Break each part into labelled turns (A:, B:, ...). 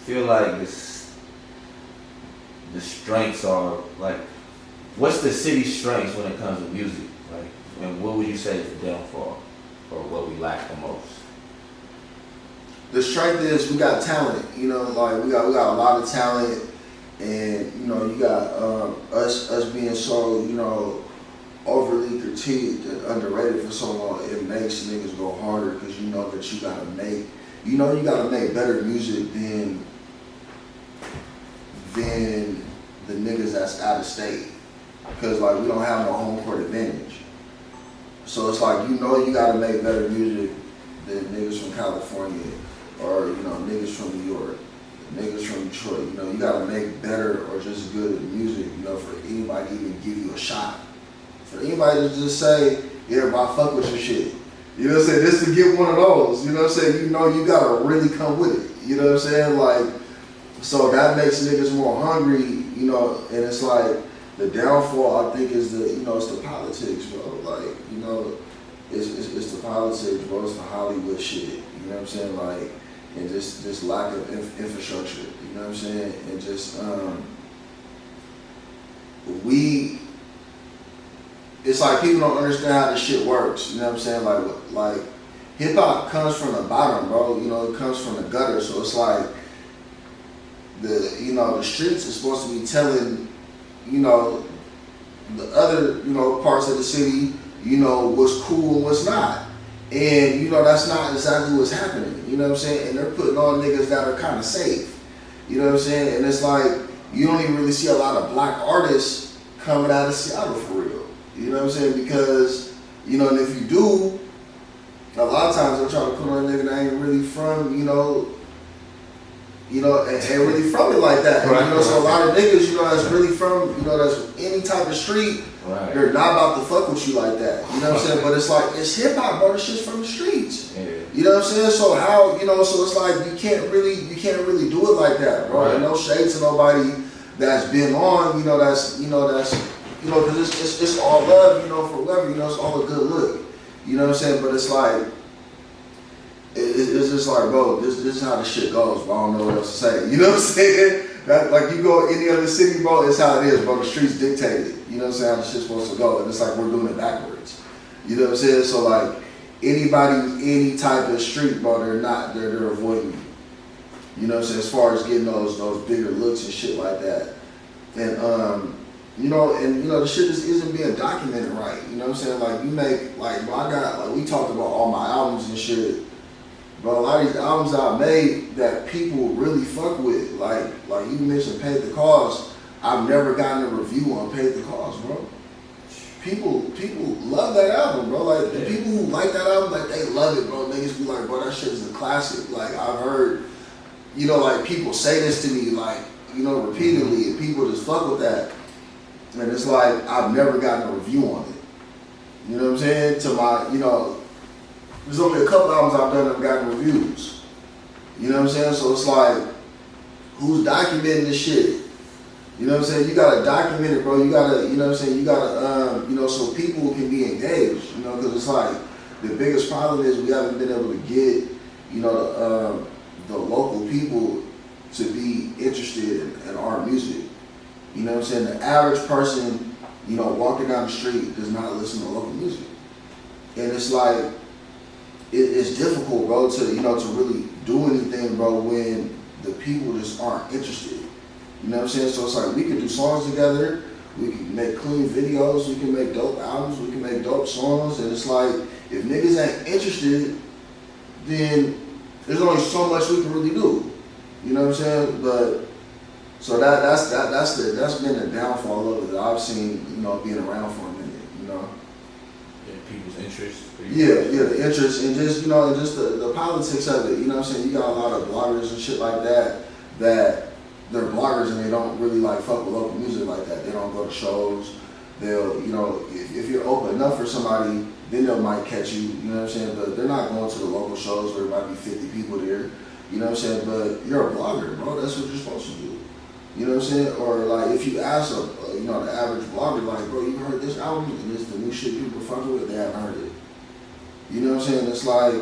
A: feel like the strengths are like, what's the city's strengths when it comes to music? Like, and what would you say is the downfall, or what we lack the most?
B: The strength is we got talent. You know, like we got a lot of talent, and you know, you got us being so, you know, overly critiqued and underrated for so long. It makes niggas go harder because you know that you gotta make better music than the niggas that's out of state, because like we don't have no home court advantage. So it's like, you know, you gotta make better music than niggas from California, or you know, niggas from New York, niggas from Detroit. You know, you gotta make better or just good music, you know, for anybody to even give you a shot. For anybody to just say, yeah, bro, I fuck with your shit. You know what I'm saying? Just to get one of those, you know what I'm saying? You know, you gotta really come with it. You know what I'm saying? Like, so that makes niggas more hungry, you know, and it's like, the downfall, I think, is it's the politics, bro. Like, you know, it's the politics, bro. It's the Hollywood shit. You know what I'm saying? Like, and just this lack of infrastructure. You know what I'm saying? And just it's like people don't understand how this shit works. You know what I'm saying? Like hip hop comes from the bottom, bro. You know, it comes from the gutter. So it's like the streets is supposed to be telling, you know, the other, you know, parts of the city, you know, what's cool and what's not. And, you know, that's not exactly what's happening. You know what I'm saying? And they're putting on niggas that are kind of safe. You know what I'm saying? And it's like, you don't even really see a lot of black artists coming out of Seattle for real. You know what I'm saying? Because, you know, and if you do, a lot of times they're trying to put on a nigga that ain't really from, and really from it like that.
A: Right,
B: and, you know, so a lot of niggas, you know, that's really from, you know, that's any type of street,
A: right,
B: they're not about to fuck with you like that. You know what I'm saying? But it's like, it's hip hop, bro. This shit's from the streets.
A: Yeah.
B: You know what I'm saying? So how, you know, so it's like you can't really do it like that, bro.
A: Right.
B: And no shade to nobody that's been on, because it's all love, you know, for whoever, you know, it's all a good look. You know what I'm saying? But it's like, it's just like, bro, this is how the shit goes, bro. I don't know what else to say. You know what I'm saying? That, like, you go any other city, bro, it's how it is, bro. The streets dictate it. You know what I'm saying? How the shit's supposed to go. And it's like we're doing it backwards. You know what I'm saying? So, like, any type of street, bro, they're avoiding you. You know what I'm saying? As far as getting those bigger looks and shit like that. And, the shit just isn't being documented right. You know what I'm saying? Like, you make, like, bro, we talked about all my albums and shit. But a lot of these albums that I made that people really fuck with, like you mentioned Paid the Cost, I've never gotten a review on Paid the Cost, bro. People love that album, bro. Like, the people who like that album, like, they love it, bro. Niggas be like, bro, that shit is a classic. Like, I've heard, you know, like, people say this to me, like, you know, repeatedly, and people just fuck with that. And it's like, I've never gotten a review on it. You know what I'm saying? To my, you know, there's only a couple albums I've done that have gotten reviews. You know what I'm saying? So it's like, who's documenting this shit? You know what I'm saying? You gotta document it, bro. You gotta, you know what I'm saying? You gotta, so people can be engaged. You know, because it's like, the biggest problem is we haven't been able to get, you know, the local people to be interested in our music. You know what I'm saying? The average person, you know, walking down the street does not listen to local music. And it's like, it's difficult, bro, to really do anything, bro, when the people just aren't interested. You know what I'm saying? So it's like, we can do songs together, we can make clean videos, we can make dope albums, we can make dope songs, and it's like, if niggas ain't interested, then there's only so much we can really do. You know what I'm saying? But so that's been the downfall of it that I've seen, you know, being around for a minute, you know.
A: People's interest.
B: Yeah, the interest and just, you know, and just the politics of it. You know what I'm saying? You got a lot of bloggers and shit like that they're bloggers and they don't really like fuck with local music like that. They don't go to shows. They'll, you know, if you're open enough for somebody, then they might catch you. You know what I'm saying? But they're not going to the local shows where there might be 50 people there. You know what I'm saying? But you're a blogger, bro. That's what you're supposed to do. You know what I'm saying? Or like if you ask the average blogger, like, bro, you heard this album and it's the new shit people fucking with, they haven't heard it. You know what I'm saying? It's like, you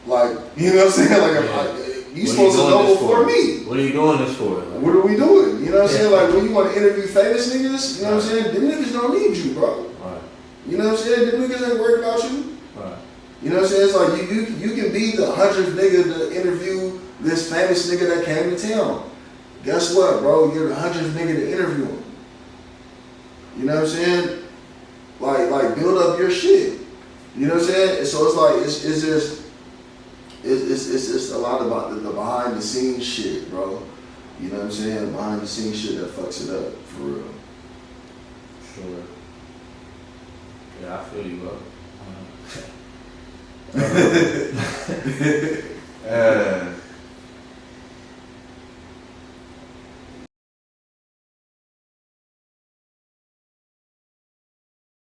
B: know what I'm saying? Like, you supposed to know before me.
A: What are you doing this for? Like,
B: What are we doing? You know what I'm saying? Like when you want to interview famous niggas, you know what I'm saying? Them niggas don't need you, bro.
A: Right.
B: You know what I'm saying? Them niggas ain't worried about you.
A: Right.
B: You know what I'm saying? It's like you can be the 100th nigga to interview this famous nigga that came to town. Guess what, bro? You're the 100th nigga to interview him. You know what I'm saying? Like build up your shit. You know what I'm saying? And so it's like it's just a lot about the behind the scenes shit, bro. You know what I'm saying? Behind the scenes shit that fucks it up for real.
A: Sure. Yeah, I feel you, bro.